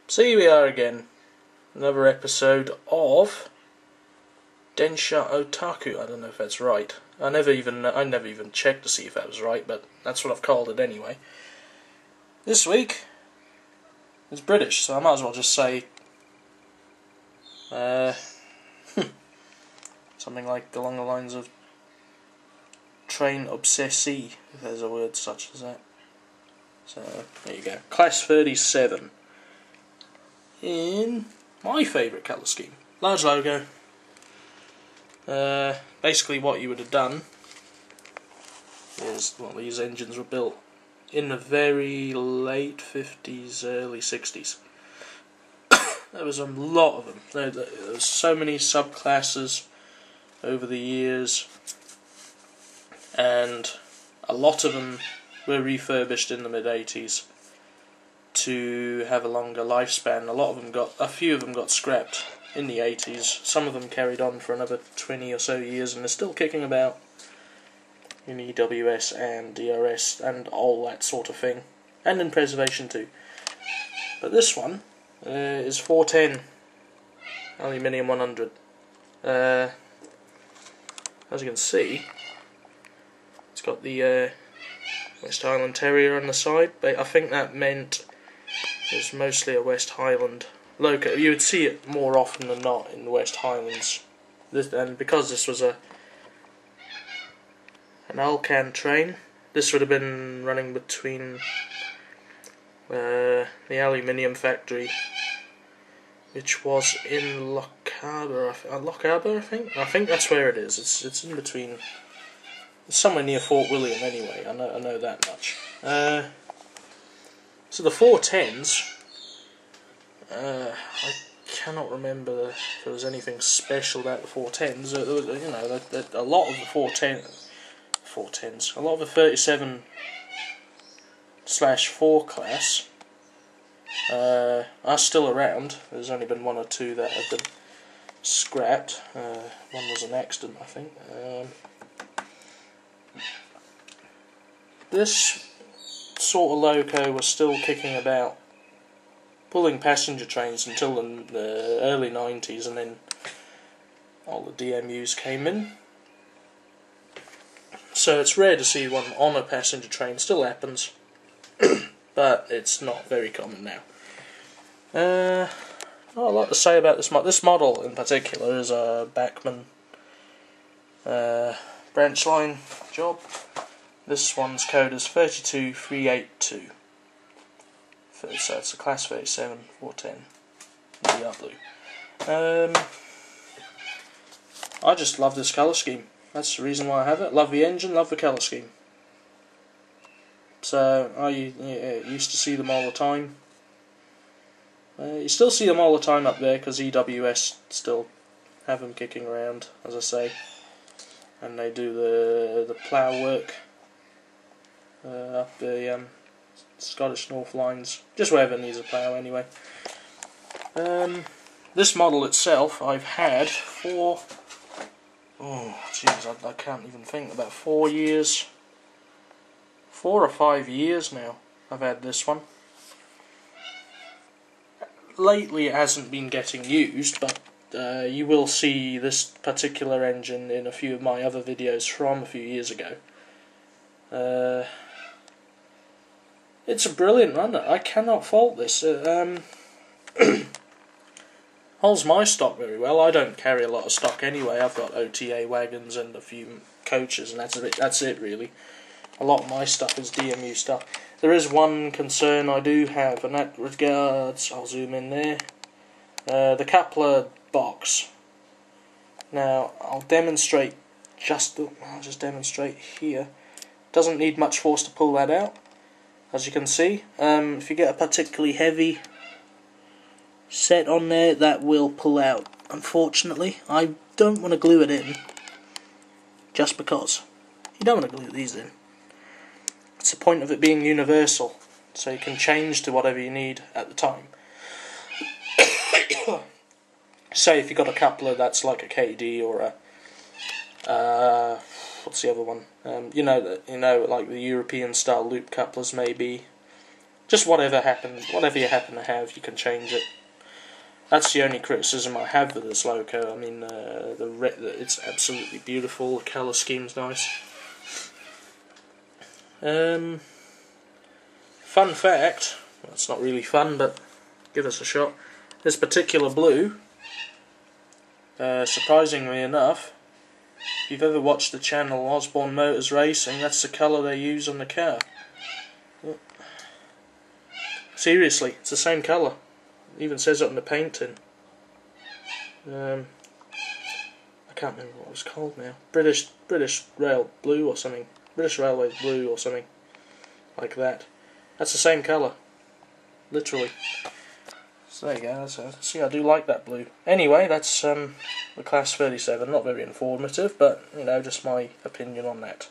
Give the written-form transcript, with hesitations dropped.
So here we are again, another episode of Densha Otaku. I don't know if that's right. I never even checked to see if that was right, but that's what I've called it anyway. This week it's British, so I might as well just say something like along the lines of train obsessee, if there's a word such as that. So there you go. Class 37. In my favourite colour scheme. Large logo. Basically what you would have done is, well, these engines were built in the very late 50s, early 60s. There was a lot of them. There was so many subclasses over the years, and a lot of them were refurbished in the mid-80s to have a longer lifespan. A few of them got scrapped in the 80s. Some of them carried on for another 20 or so years, and they're still kicking about in EWS and DRS and all that sort of thing, and in preservation too. But this one is 410 aluminium 100. As you can see, it's got the West Highland Terrier on the side, but I think that meant it's mostly a West Highland logo. You would see it more often than not in the West Highlands. And because this was an Alcan train, this would have been running between the aluminium factory, which was in Lochaber, I think. I think that's where it is. It's in between. It's somewhere near Fort William, anyway. I know that much. So the 410s. I cannot remember if there was anything special about the 410s. A lot of the 410s, a lot of the 37/4 class are still around. There's only been one or two that have been scrapped. One was an accident, I think. This sort of loco was still kicking about, pulling passenger trains until the early 90s, and then all the DMUs came in. So it's rare to see one on a passenger train. Still happens, but it's not very common now. What I'd like to say about this model in particular is a Bachmann branch line job. This one's code is 32382. So it's a class 37 410 in the blue. I just love this colour scheme. That's the reason why I have it. Love the engine, love the colour scheme. So I used to see them all the time. You still see them all the time up there because EWS still have them kicking around, as I say, and they do the plough work up the Scottish North lines, just wherever needs a plough anyway. This model itself I've had for, I can't even think, about 4 years, 4 or 5 years now I've had this one. Lately it hasn't been getting used, but you will see this particular engine in a few of my other videos from a few years ago. It's a brilliant runner. I cannot fault this. Holds my stock very well. I don't carry a lot of stock anyway. I've got OTA wagons and a few coaches, and that's it really. A lot of my stuff is DMU stuff. There is one concern I do have, and that regards, I'll zoom in there, the coupler box. Now I'll just demonstrate here. Doesn't need much force to pull that out. As you can see, if you get a particularly heavy set on there, that will pull out. Unfortunately, I don't want to glue it in, just because. You don't want to glue these in. It's the point of it being universal, so you can change to whatever you need at the time. Say if you've got a coupler that's like a KD or a what's the other one? Like the European style loop couplers maybe, Just whatever you happen to have, you can change it. That's the only criticism I have with this loco. I mean, it's absolutely beautiful. The colour scheme's nice. Fun fact, well, it's not really fun, but give us a shot. This particular blue, surprisingly enough, if you've ever watched the channel Osborne Motors Racing, that's the colour they use on the car. Seriously, it's the same colour. It even says it on the painting. I can't remember what it was called now. British Rail Blue or something. British Railways Blue or something like that. That's the same colour, literally. So there you go. See, I do like that blue. Anyway, that's the Class 37. Not very informative, but you know, just my opinion on that.